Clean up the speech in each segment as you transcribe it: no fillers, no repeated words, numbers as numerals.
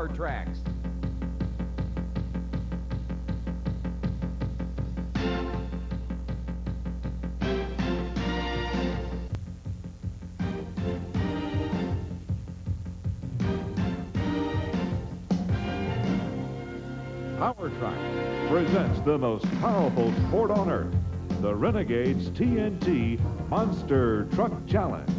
Power Trax. Power Trax presents the most powerful sport on earth, the Renegade's TNT Monster Truck Challenge.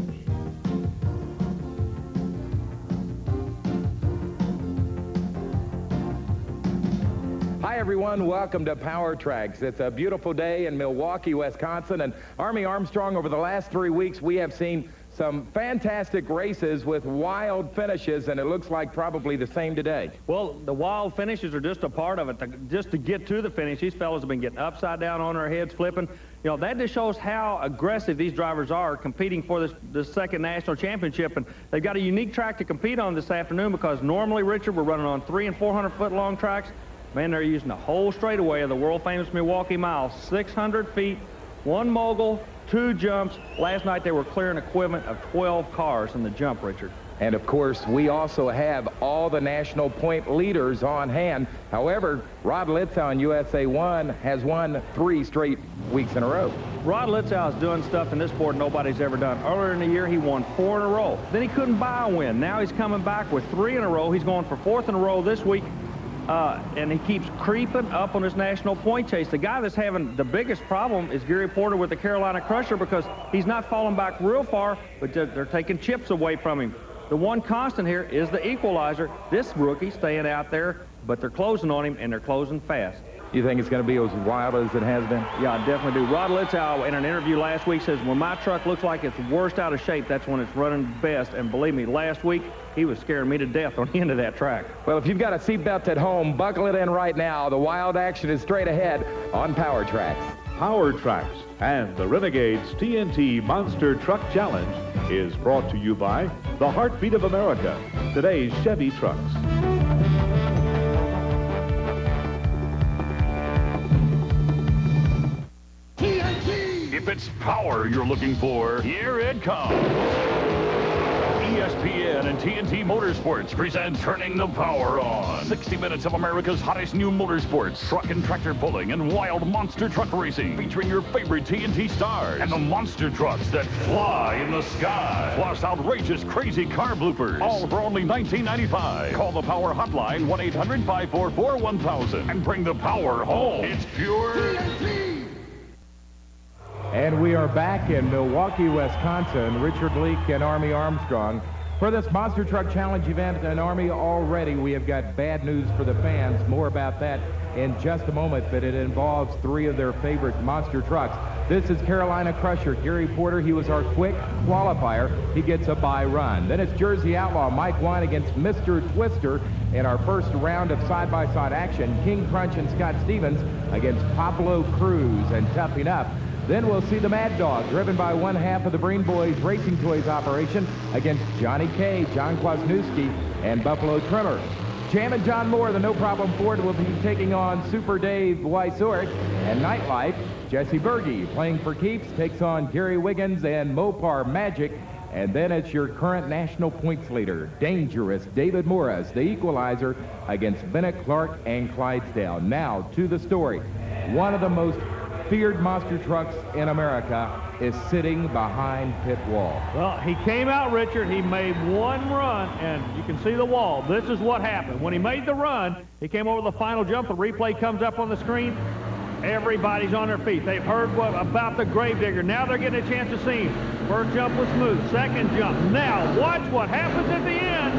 Hi everyone, welcome to Power Trax. It's a beautiful day in Milwaukee, Wisconsin, and Army Armstrong, over the last 3 weeks we have seen some fantastic races with wild finishes, and it looks like probably the same today. Well, the wild finishes are just a part of it. Just to get to the finish, these fellows have been getting upside down on their heads, flipping. You know, that just shows how aggressive these drivers are competing for this second national championship. And they've got a unique track to compete on this afternoon, because normally, Richard, we're running on 300- and 400-foot long tracks. Man, they're using the whole straightaway of the world-famous Milwaukee Mile, 600 feet, 1 mogul, 2 jumps. Last night they were clearing equivalent of 12 cars in the jump, Richard. And of course, we also have all the national point leaders on hand. However, Rod Litzau in USA 1 has won 3 straight weeks in a row. Rod Litzau is doing stuff in this sport nobody's ever done. Earlier in the year, he won 4 in a row. Then he couldn't buy a win. Now he's coming back with 3 in a row. He's going for 4th in a row this week. And he keeps creeping up on his national point chase. The guy that's having the biggest problem is Gary Porter with the Carolina Crusher, because he's not falling back real far, but they're taking chips away from him. The one constant here is the Equalizer. This rookie staying out there, but they're closing on him, and they're closing fast. You think it's going to be as wild as it has been? Yeah, I definitely do. Rod Litzau, in an interview last week, says, when my truck looks like it's worst out of shape, that's when it's running best. And believe me, last week, he was scaring me to death on the end of that track. Well, if you've got a seatbelt at home, buckle it in right now. The wild action is straight ahead on Power Trax. Power Trax and the Renegade's TNT Monster Truck Challenge is brought to you by the Heartbeat of America, today's Chevy trucks. If it's power you're looking for, here it comes. ESPN and TNT Motorsports present Turning the Power On. 60 minutes of America's hottest new motorsports, truck and tractor pulling, and wild monster truck racing, featuring your favorite TNT stars and the monster trucks that fly in the sky. Plus outrageous crazy car bloopers, all for only $19.95. Call the Power Hotline, 1-800-544-1000, and bring the power home. It's pure TNT. And we are back in Milwaukee, Wisconsin. Richard Leak and Army Armstrong for this Monster Truck Challenge event. And Army, already we have got bad news for the fans. More about that in just a moment, but it involves 3 of their favorite monster trucks. This is Carolina Crusher, Gary Porter. He was our quick qualifier. He gets a bye run. Then it's Jersey Outlaw, Mike Wine against Mr. Twister in our first round of side-by-side action. King Krunch and Scott Stephens against Pablo, Cruz, and Tuff-E-Nuff. Then we'll see the Mad Dog, driven by one half of the Breen Boys Racing Toys operation, against Johnny K, Jon Kwasniewski, and Buffalo Tremor. Chairman John Moore, the No Problem Ford, will be taking on Super Dave Wieczorek. And Nightlife, Jesse Birgy, playing for keeps, takes on Gary Wiggins and Mopar Magic. And then it's your current national points leader, dangerous David Morris, the Equalizer, against Bennett, Clark, and Clydesdale. Now to the story. One of the most feared monster trucks in America is sitting behind pit wall. Well, he came out, Richard. He made one run, and you can see the wall. This is what happened. When he made the run, he came over the final jump. The replay comes up on the screen. Everybody's on their feet. They've heard about the Gravedigger. Now they're getting a chance to see him. First jump was smooth. Second jump. Now watch what happens at the end.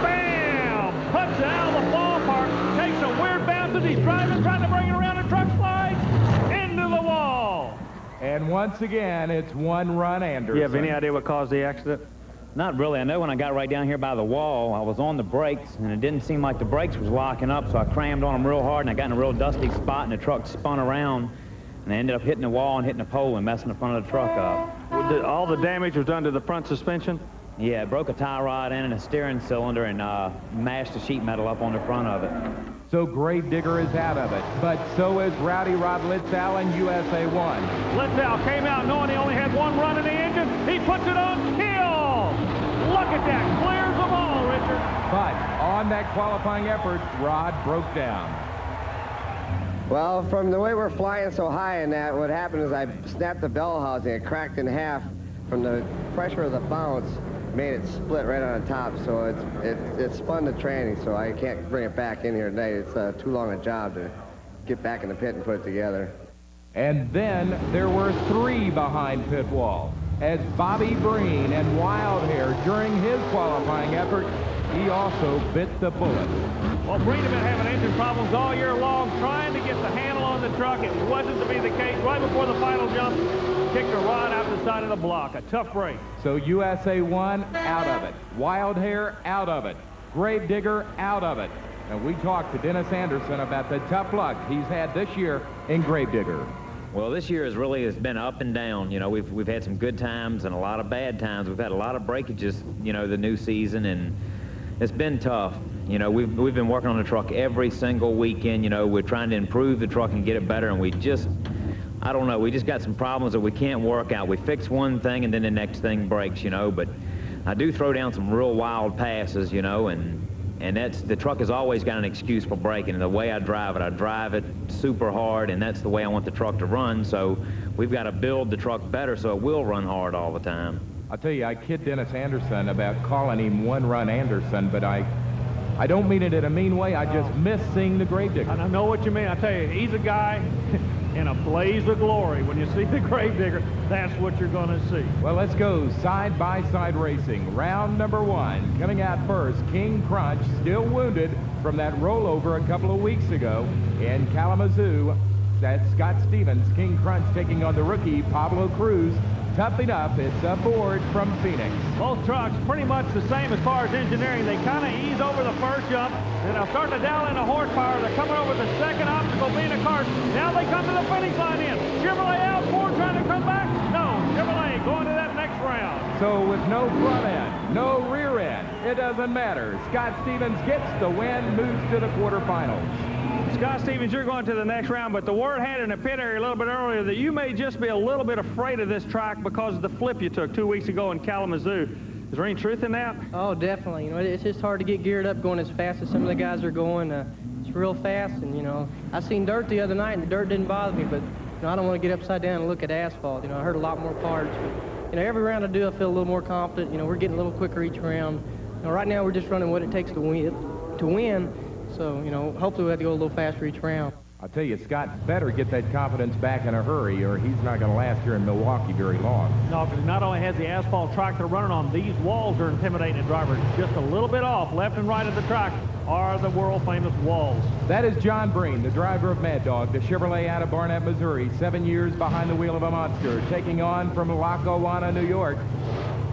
Bam! Puts it out of the ballpark. Takes a weird bounce as he's driving, trying to bring it around. The truck slides into the wall. And once again, it's one run Anderson. You have any idea what caused the accident? Not really. I know when I got right down here by the wall, I was on the brakes, and it didn't seem like the brakes was locking up, so I crammed on them real hard, and I got in a real dusty spot, and the truck spun around, and I ended up hitting the wall and hitting the pole and messing the front of the truck up. All the damage was done to the front suspension? Yeah, it broke a tie rod in and a steering cylinder and mashed the sheet metal up on the front of it. So Gravedigger is out of it, but so is Rowdy Rod Litzau in USA 1. Litzau came out knowing he only had one run in the engine. He puts it on kill. Look at that, clears them all, Richard. But on that qualifying effort, Rod broke down. Well, from the way we're flying so high in that, what happened is I snapped the bell housing. It cracked in half from the pressure of the bounce, made it split right on the top. So it spun the tranny, so I can't bring it back in here today. It's too long a job to get back in the pit and put it together. And then there were 3 behind pit wall, as Bobby Breen and Wildhair, during his qualifying effort, he also bit the bullet. Well, Breen had been having engine problems all year long, trying to get the handle on the truck. It wasn't to be the case. Right before the final jump, kicked a rod out the side of the block. A tough break. So USA 1 out of it. Wildhair out of it. Gravedigger out of it. And we talked to Dennis Anderson about the tough luck he's had this year in Gravedigger. Well, this year has been up and down. You know, we've had some good times and a lot of bad times. We've had a lot of breakages, you know, the new season, and it's been tough. You know, we've been working on the truck every single weekend. You know, we're trying to improve the truck and get it better, and we just, I don't know, we just got some problems that we can't work out. We fix one thing and then the next thing breaks, you know, but I do throw down some real wild passes, you know, and that's, the truck has always got an excuse for breaking. And the way I drive it super hard, and that's the way I want the truck to run. So we've got to build the truck better so it will run hard all the time. I'll tell you, I kid Dennis Anderson about calling him one-run Anderson, but I don't mean it in a mean way. I just miss seeing the Gravedigger. I know what you mean. I tell you, he's a guy in a blaze of glory. When you see the Gravedigger, that's what you're going to see. Well, let's go side-by-side racing. Round number 1. Coming out first, King Krunch, still wounded from that rollover a couple of weeks ago in Kalazmazoo. That's Scott Stephens King Krunch taking on the rookie Pablo Cruz. Tuff-E-Nuff, it's aboard from Phoenix. Both trucks pretty much the same as far as engineering. They kind of ease over the first jump, then they'll start to dial in the horsepower. They're coming over the second obstacle, being a cart. Now they come to the finish line in. Chevrolet out, Ford trying to come back. No, Chevrolet going to that next round. So with no front end, no rear end, it doesn't matter. Scott Stephens gets the win, moves to the quarterfinals. Scott Stephens, you're going to the next round, but the word had in the pit area a little bit earlier that you may just be a little bit afraid of this track because of the flip you took 2 weeks ago in Kalazmazoo. Is there any truth in that? Oh, definitely. You know, it's just hard to get geared up going as fast as some of the guys are going. It's real fast, and, you know, I seen dirt the other night, and the dirt didn't bother me, but, you know, I don't want to get upside down and look at asphalt. You know, I heard a lot more parts. But, you know, every round I do, I feel a little more confident. You know, we're getting a little quicker each round. You know, right now we're just running what it takes to win. So, you know, hopefully we have to go a little faster each round. I'll tell you, Scott better get that confidence back in a hurry, or he's not going to last here in Milwaukee very long. No, because not only has the asphalt track they're running on, these walls are intimidating the drivers. Just a little bit off, left and right of the track, are the world-famous walls. That is Jon Breen, the driver of Mad Dog, the Chevrolet out of Barnett, Missouri, 7 years behind the wheel of a monster, taking on from Lackawanna, New York.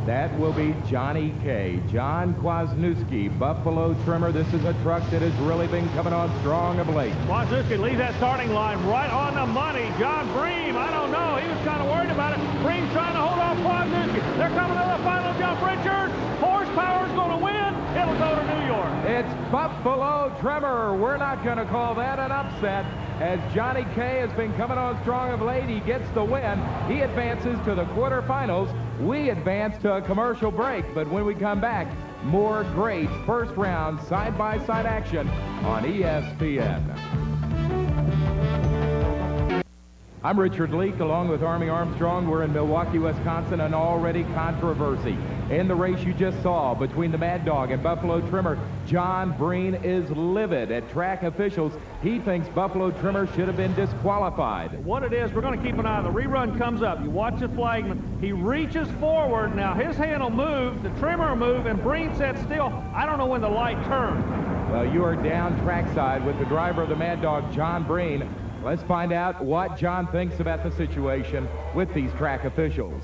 That will be Johnny K. John Kwasniewski, Buffalo Tremor. This is a truck that has really been coming on strong of late. Kwasniewski leaves that starting line right on the money. Jon Breen, I don't know. He was kind of worried about it. Breen's trying to hold off Kwasniewski. They're coming to the final jump. Richard, horsepower's going to win. It'll go to New York. It's Buffalo Tremor. We're not going to call that an upset, as Johnny K has been coming on strong of late. He gets the win. He advances to the quarterfinals. We advance to a commercial break, but when we come back, more great first round side-by-side action on ESPN. I'm Richard Leake, along with Army Armstrong. We're in Milwaukee, Wisconsin, and already controversy in the race you just saw between the Mad Dog and Buffalo Tremor. Jon Breen is livid at track officials. He thinks Buffalo Tremor should have been disqualified. What it is, we're going to keep an eye on. The rerun comes up. You watch the flagman. He reaches forward. Now his hand will move, the Tremor will move, and Breen sits still. I don't know when the light turned. Well, you are down trackside with the driver of the Mad Dog, Jon Breen. Let's find out what Jon thinks about the situation with these track officials.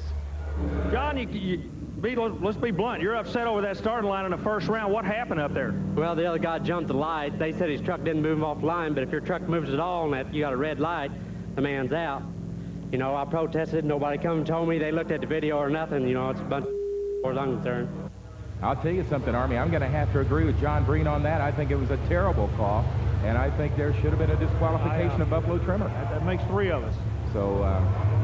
Jon, let's be blunt. You're upset over that starting line in the first round. What happened up there? Well, the other guy jumped the light. They said his truck didn't move off line, but if your truck moves at all and that you got a red light, the man's out. You know, I protested. Nobody come and told me. They looked at the video or nothing. You know, it's a bunch of as far as I'm concerned. I'll tell you something, Army. I'm going to have to agree with Jon Breen on that. I think it was a terrible call, and I think there should have been a disqualification of Buffalo Tremor. That makes 3 of us. So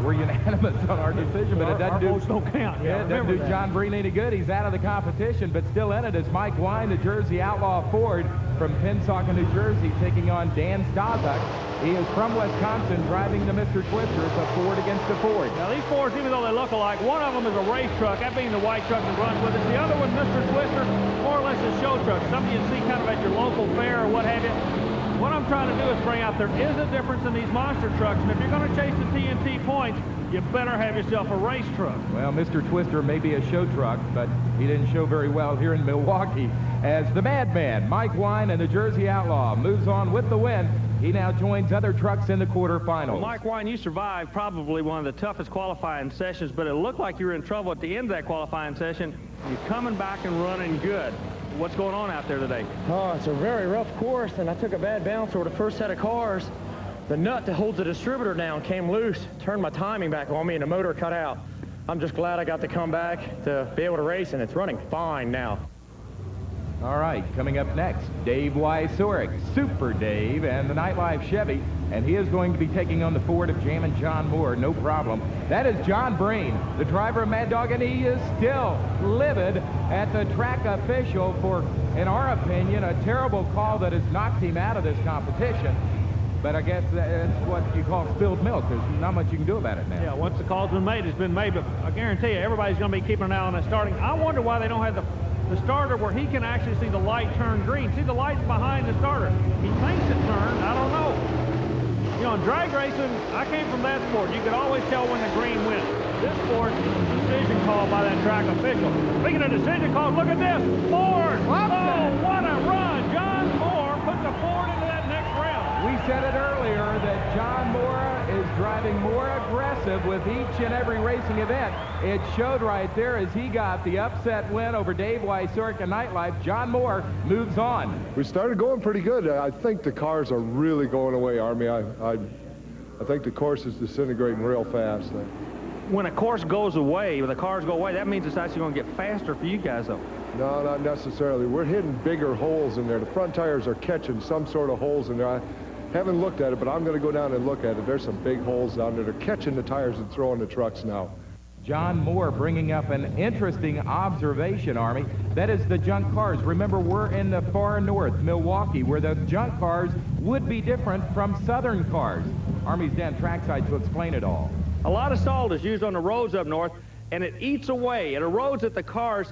we're unanimous on our decision, but it doesn't do... votes don't count. Yeah, it doesn't do Jon Breen any good. He's out of the competition, but still in it is Mike Wine, the Jersey Outlaw Ford from Pensacola, New Jersey, taking on Dan Staczak. He is from Wisconsin, driving the Mr. Twister. It's a Ford against a Ford. Now, these Fords, even though they look alike, one of them is a race truck, that being the white truck that runs with it. The other one, Mr. Twister, more or less a show truck, something you see kind of at your local fair or what have you. What I'm trying to do is bring out there is a difference in these monster trucks, and if you're going to chase the TNT points, you better have yourself a race truck. Well, Mr. Twister may be a show truck, but he didn't show very well here in Milwaukee. As the Madman, Mike Wine, and the Jersey Outlaw moves on with the win, he now joins other trucks in the quarterfinals. Well, Mike Wine, you survived probably one of the toughest qualifying sessions, but it looked like you were in trouble at the end of that qualifying session. You're coming back and running good. What's going on out there today? Oh, it's a very rough course, and I took a bad bounce over the first set of cars. The nut that holds the distributor down came loose, turned my timing back on me, and the motor cut out. I'm just glad I got to come back to be able to race, and it's running fine now. All right, coming up next, Dave Wieczorek, Super Dave, and the Nightlife Chevy, and he is going to be taking on the Ford of Jammin' John Moore, no problem. That is Jon Breen, the driver of Mad Dog, and he is still livid at the track official for, in our opinion, a terrible call that has knocked him out of this competition. But I guess that's what you call spilled milk. There's not much you can do about it now. Yeah, once the call's been made, it's been made, but I guarantee you, everybody's going to be keeping an eye on that starting. I wonder why they don't have the starter where he can actually see the light turn green. See, the light's behind the starter. He thinks it turned. I don't know. You know, in drag racing, I came from that sport. You could always tell when the green went. This sport, decision call by that track official. Speaking of decision calls, look at this. Ford. Oh, what a run. Jon Moore put the Ford into that next round. We said it earlier that Jon Moore is driving more aggressive with each and every racing event. It showed right there as he got the upset win over Dave Wieczorek and Nightlife. Jon Moore moves on. We started going pretty good. I think the cars are really going away, Army. I think the course is disintegrating real fast. When a course goes away, when the cars go away, that means it's actually going to get faster for you guys, though. No, not necessarily. We're hitting bigger holes in there. The front tires are catching some sort of holes in there. I haven't looked at it, but I'm going to go down and look at it. There's some big holes down there. They're catching the tires and throwing the trucks now. Jon Moore bringing up an interesting observation, Army. That is the junk cars. Remember, we're in the far north, Milwaukee, where the junk cars would be different from southern cars. Army's down trackside to explain it all. A lot of salt is used on the roads up north, and it eats away. It erodes at the cars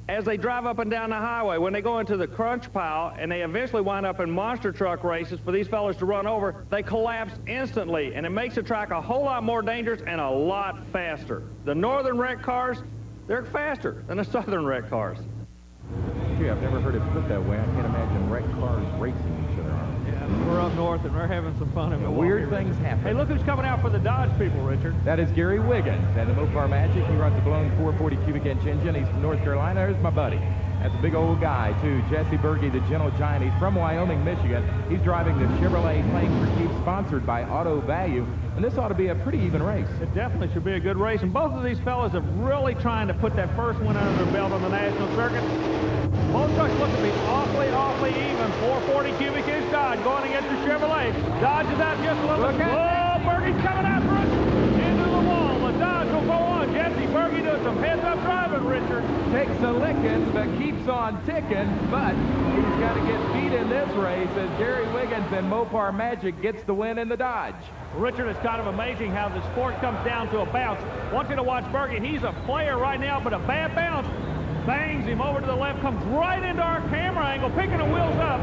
as they drive up and down the highway. When they go into the crunch pile and they eventually wind up in monster truck races for these fellas to run over, they collapse instantly, and it makes the track a whole lot more dangerous and a lot faster. The northern wreck cars, they're faster than the southern wreck cars. Gee, I've never heard it put that way. I can't imagine wreck cars racing each other. We're up north and we're having some fun in Milwaukee. Weird things happen. Hey, look who's coming out for the Dodge people, Richard. That is Gary Wiggins and the Mopar Magic. He runs a blown 440 cubic inch engine. He's from North Carolina. There's my buddy. That's a big old guy, too. Jesse Birgy, the gentle giant. He's from Wyoming, Michigan. He's driving the Chevrolet Play'n for Keeps, sponsored by Auto Value. And this ought to be a pretty even race. It definitely should be a good race. And both of these fellas are really trying to put that first one under their belt on the national circuit. Both trucks look to be awfully, awfully even. 440 cubic inch Dodge going against the Chevrolet. Dodge is out just a little bit. Oh, Birgy's coming after us. Into the wall. The Dodge will go on. Jesse Birgy does some heads-up driving, Richard. Takes a licking, but keeps on ticking. But he's got to get beat in this race as Gary Wiggins and Mopar Magic gets the win in the Dodge. Richard, it's kind of amazing how the sport comes down to a bounce. I want you to watch Birgy. He's a player right now, but a bad bounce bangs him over to the left, comes right into our camera angle, picking the wheels up.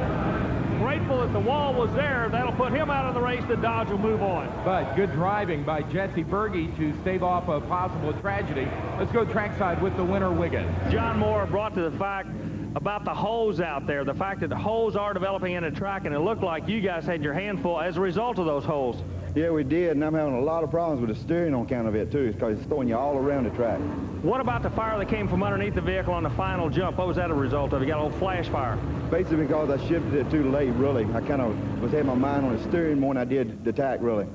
Grateful that the wall was there. That'll put him out of the race. The Dodge will move on. But good driving by Jesse Birgy to stave off a possible tragedy. Let's go trackside with the winner, Wiggins. Jon Moore brought to the fact about the holes out there, the fact that the holes are developing in the track, and it looked like you guys had your handful as a result of those holes. Yeah, we did, and I'm having a lot of problems with the steering on account of it, too, because it's throwing you all around the track. What about the fire that came from underneath the vehicle on the final jump? What was that a result of? You got a little flash fire. Basically because I shifted it too late, really. I kind of was having my mind on the steering more than I did the tack, really.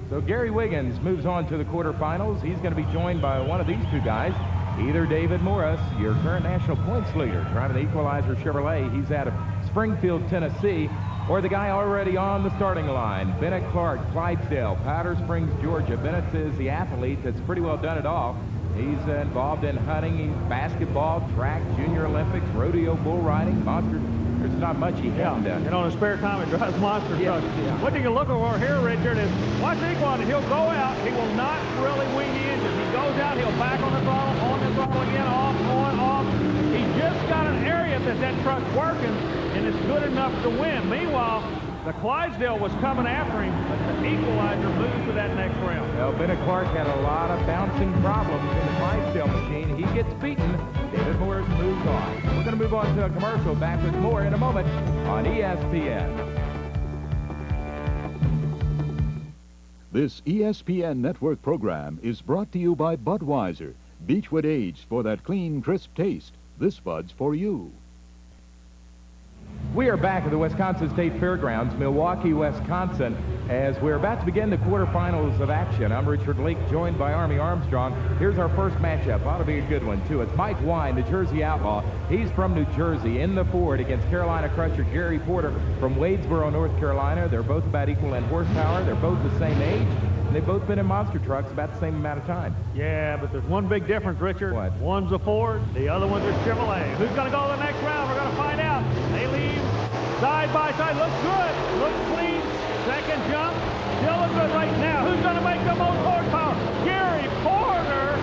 So Gary Wiggins moves on to the quarterfinals. He's going to be joined by one of these two guys, either David Morris, your current national points leader, driving the Equalizer Chevrolet. He's out of Springfield, Tennessee. or the guy already on the starting line? Bennett Clark, Clydesdale, Powder Springs, Georgia. Bennett is the athlete that's pretty well done it all. He's involved in hunting, basketball, track, junior Olympics, rodeo, bull riding, monster. There's not much he hasn't done. And on his spare time, he drives monster trucks. Yeah. What you can look for here, Richard, is watch Equalizer. He'll go out. He will not really wing the engine. He goes out. He'll back on the throttle again, off, on, off. He just got an area that truck's working, and it's good enough to win. Meanwhile, the Clydesdale was coming after him, but the Equalizer moved to that next round. Well, Bennett Clark had a lot of bouncing problems in the Clydesdale machine. He gets beaten. David Morris moves on. We're going to move on to a commercial. Back with more in a moment on ESPN. This ESPN Network program is brought to you by Budweiser. Beechwood aged for that clean, crisp taste. This Bud's for you. We are back at the Wisconsin State Fairgrounds, Milwaukee, Wisconsin, as we're about to begin the quarterfinals of action. I'm Richard Leake, joined by Army Armstrong. Here's our first matchup. Ought to be a good one, too. It's Mike Wine, the Jersey Outlaw. He's from New Jersey, in the Ford against Carolina Crusher Gary Porter from Wadesboro, North Carolina. They're both about equal in horsepower. They're both the same age. And they've both been in monster trucks about the same amount of time. Yeah, but there's one big difference, Richard. What? One's a Ford, the other one's a Chevrolet. Who's going to go to the next round? We're going to find out. They leave side by side. Looks good. Looks clean. Second jump. Still a good right now. Who's going to make the most horsepower? Gary Porter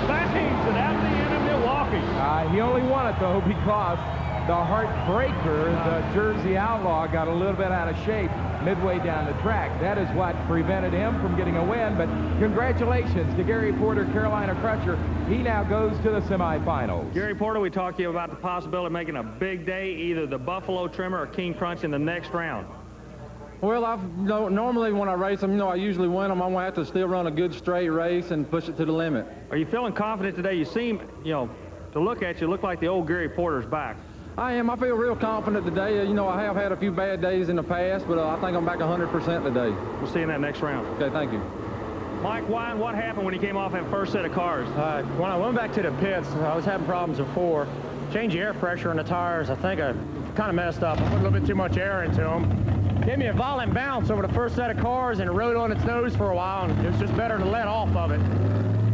bangs it out the end of Milwaukee. He only won it, though, because the heartbreaker, the Jersey Outlaw, got a little bit out of shape midway down the track. That is what prevented him from getting a win. But congratulations to Gary Porter, Carolina Crusher. He now goes to the semifinals. Gary Porter, we talked to you about the possibility of making a big day, either the Buffalo Tremor or King Krunch in the next round. Well, normally when I race them, I usually win them. I'm going to have to still run a good straight race and push it to the limit. Are you feeling confident today? You seem, to look at you, look like the old Gary Porter's back. I am. I feel real confident today. I have had a few bad days in the past, but I think I'm back 100% today. We'll see you in that next round. Okay, thank you. Mike Wine, what happened when he came off that first set of cars? When I went back to the pits, I was having problems before. Changed the air pressure in the tires. I think I kind of messed up. I put a little bit too much air into them. Gave me a violent bounce over the first set of cars, and it rode on its nose for a while, and it was just better to let off of it.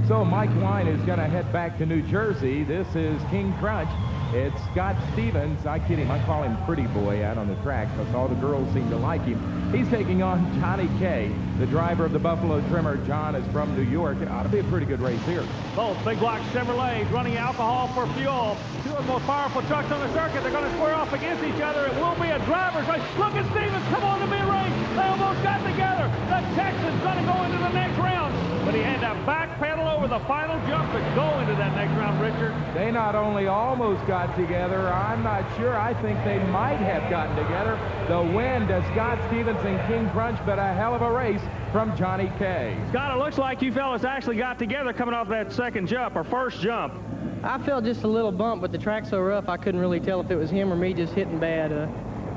So Mike Wine is going to head back to New Jersey. This is King Krunch. It's Scott Stephens. I kid him. I call him Pretty Boy out on the track because all the girls seem to like him. He's taking on Johnny K, the driver of the Buffalo Tremor. John is from New York. It ought to be a pretty good race here. Both big block Chevrolets running alcohol for fuel. Two of the most powerful trucks on the circuit. They're going to square off against each other. It will be a driver's race. Look at Stephens come on the mid-range. They almost got together. The Texan's going to go into the next round. But he had to backpedal over the final jump to go into that next round, Richard. They not only almost got together, I'm not sure. I think they might have gotten together. The win to Scott Stephens and King Krunch, but a hell of a race from Johnny K. Scott, it looks like you fellas actually got together coming off that second jump, or first jump. I felt just a little bump, but the track's so rough I couldn't really tell if it was him or me just hitting bad.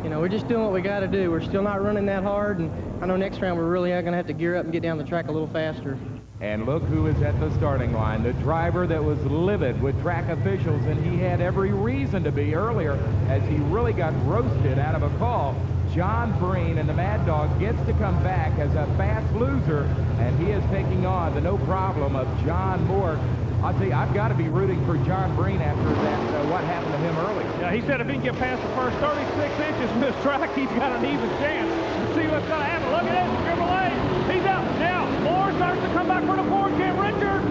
We're just doing what we got to do. We're still not running that hard, and I know next round we're really going to have to gear up and get down the track a little faster. And look who is at the starting line, the driver that was livid with track officials, and he had every reason to be earlier as he really got roasted out of a call. Jon Breen and the Mad Dog gets to come back as a fast loser, and he is taking on the no problem of John Moore. I'll tell you, I've got to be rooting for Jon Breen after that, what happened to him earlier. Yeah, he said if he can get past the first 36 inches from this track, he's got an even chance. Let's see what's going to happen. Look at it, Chevrolet. He's out. Now, Moore starts to come back for the Ford Cam Richard.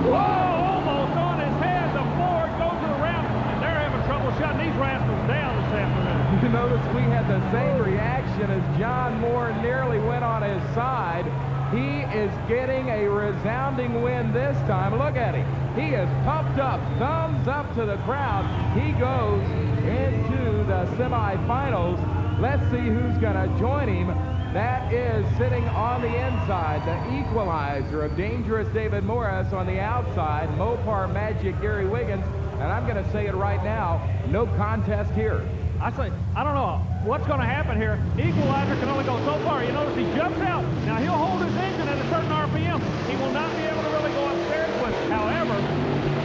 Whoa, almost on his head. The Ford goes to the round, and they're having trouble shutting these rascals down this afternoon. You notice we had the same reaction as John Moore nearly went on his side. He is getting a resounding win this time. Look at him. He is pumped up, thumbs up to the crowd. He goes into the semifinals. Let's see who's going to join him. That is sitting on the inside, the Equalizer of Dangerous David Morris on the outside, Mopar Magic Gary Wiggins, and I'm going to say it right now, no contest here. I don't know what's going to happen here. Equalizer can only go so far. You notice he jumps out. Now, he'll hold his engine at a certain RPM. He will not be able to really go upstairs with. However,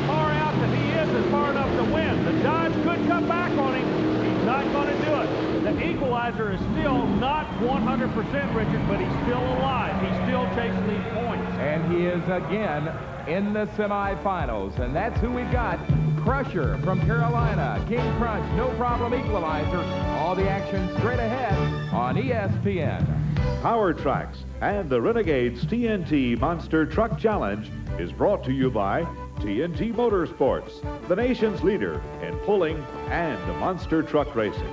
far out that he is far enough to win. The Dodge could come back on him. He's not going to do it. The Equalizer is still not 100%, Richard, but he's still alive. He's still chasing these points. And he is again in the semifinals. And that's who we've got. Crusher from Carolina, King Krunch, no problem Equalizer. All the action straight ahead on ESPN. Power Trax and the Renegades TNT Monster Truck Challenge is brought to you by TNT Motorsports, the nation's leader in pulling and monster truck racing.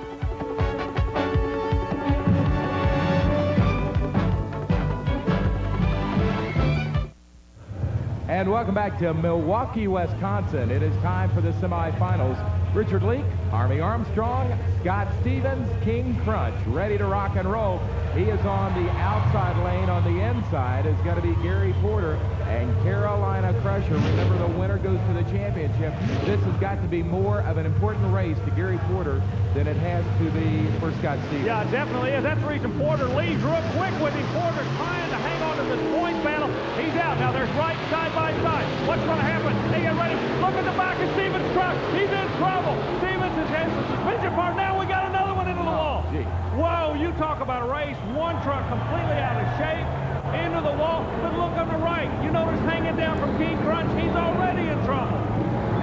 And welcome back to Milwaukee, Wisconsin. It is time for the semifinals. Richard Leak, Army Armstrong, Scott Stephens, King Krunch, ready to rock and roll. He is on the outside lane. On the inside is going to be Gary Porter and Carolina Crusher. Remember, the winner goes to the championship. This has got to be more of an important race to Gary Porter than it has to be for Scott Stephens. Yeah, it definitely is. That's the reason Porter leads real quick with him. Porter's trying to hang on to this point battle. He's out. Now there's right side by side. What's going to happen? They get ready. Look at the back of Stephens' truck. He's in trouble. Stephens has the suspension part. Now we got another one into the wall. Gee. Whoa, you talk about a race. One truck completely out of shape, into the wall. But look on the right. You notice hanging down from King Krunch. He's already in trouble.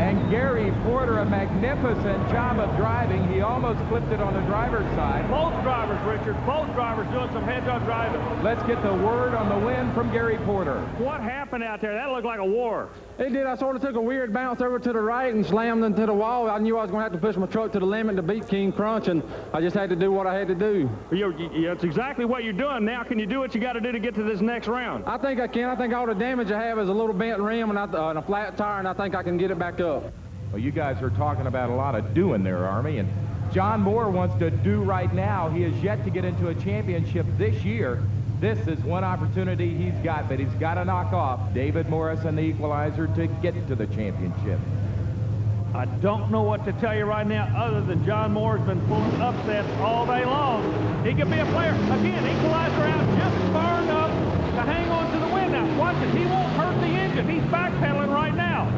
And Gary Porter, a magnificent job of driving. He almost flipped it on the driver's side. Both drivers, Richard, both drivers doing some heads-up driving. Let's get the word on the win from Gary Porter. What happened out there? That looked like a war. It did. I sort of took a weird bounce over to the right and slammed into the wall. I knew I was going to have to push my truck to the limit to beat King Krunch, and I just had to do what I had to do. That's exactly what you're doing. Now, can you do what you got to do to get to this next round? I think I can. I think all the damage I have is a little bent rim and a flat tire, and I think I can get it back up. Well, you guys are talking about a lot of doing there, Army, and John Moore wants to do right now. He has yet to get into a championship this year. This is one opportunity he's got, but he's got to knock off David Morris and the Equalizer to get to the championship. I don't know what to tell you right now other than John Moore's been pulling upsets all day long. He could be a player. Again, Equalizer out just far enough to hang on to the win. Now, watch it. He won't hurt the engine. He's backpedaling right now.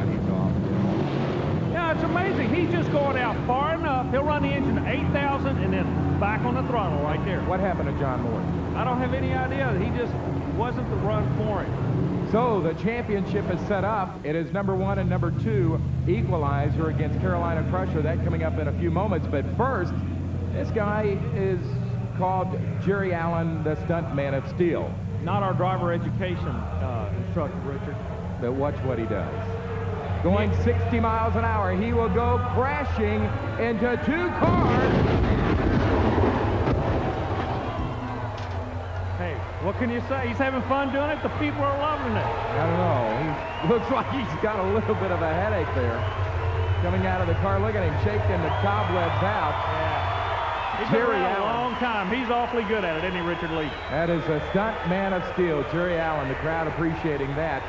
Yeah, it's amazing. He's just going out far enough. He'll run the engine to 8,000 and then back on the throttle right there. What happened to John Moore? I don't have any idea. He just wasn't the run for him. So the championship is set up. It is number 1 and number 2 Equalizer against Carolina Crusher. That coming up in a few moments. But first, this guy is called Jerry Allen, the stunt man of steel. Not our driver education instructor, Richard. But watch what he does. Going 60 miles an hour, he will go crashing into 2 cars. Hey, what can you say? He's having fun doing it. The people are loving it. I don't know. He looks like he's got a little bit of a headache there. Coming out of the car, look at him shaking the cobwebs out. Yeah. He's been around a long time. He's awfully good at it, isn't he, Richard Lee? That is a stunt man of steel, Jerry Allen. The crowd appreciating that.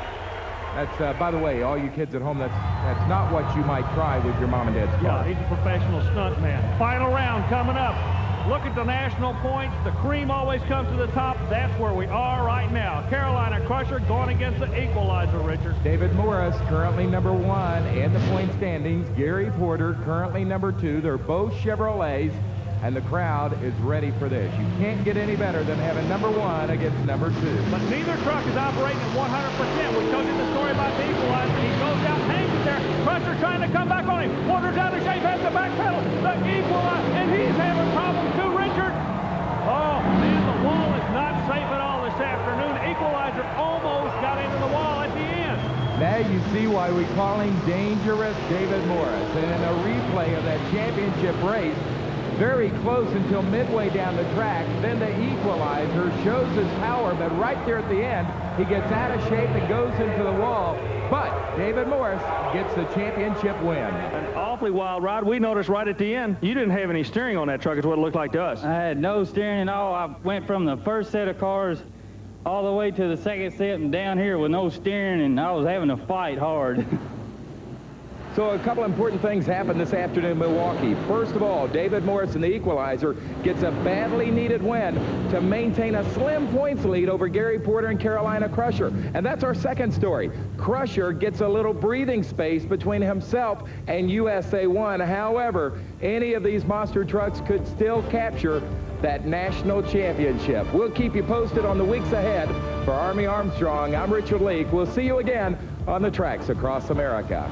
That's, by the way, all you kids at home, that's not what you might try with your mom and dad's car. Yeah, he's a professional stunt man. Final round coming up. Look at the national points. The cream always comes to the top. That's where we are right now. Carolina Crusher going against the Equalizer, Richard. David Morris, currently number 1 in the point standings. Gary Porter, currently number 2. They're both Chevrolets. And the crowd is ready for this. You can't get any better than having number 1 against number 2. But neither truck is operating at 100%. We told you the story about the Equalizer. He goes out, hangs it there. Crusher trying to come back on him. Porter's out of shape, has the back pedal. The Equalizer, and he's having problems too, Richard. Oh, man, the wall is not safe at all this afternoon. Equalizer almost got into the wall at the end. Now you see why we call him Dangerous David Morris. And in a replay of that championship race, very close until midway down the track. Then the Equalizer shows his power, but right there at the end, he gets out of shape and goes into the wall. But David Morris gets the championship win. An awfully wild ride. We noticed right at the end, you didn't have any steering on that truck, is what it looked like to us. I had no steering at all. I went from the first set of cars all the way to the second set and down here with no steering, and I was having to fight hard. So a couple important things happened this afternoon in Milwaukee. First of all, David Morris and the Equalizer gets a badly needed win to maintain a slim points lead over Gary Porter and Carolina Crusher. And that's our second story. Crusher gets a little breathing space between himself and USA 1. However, any of these monster trucks could still capture that national championship. We'll keep you posted on the weeks ahead. For Army Armstrong, I'm Richard Leake. We'll see you again on the tracks across America.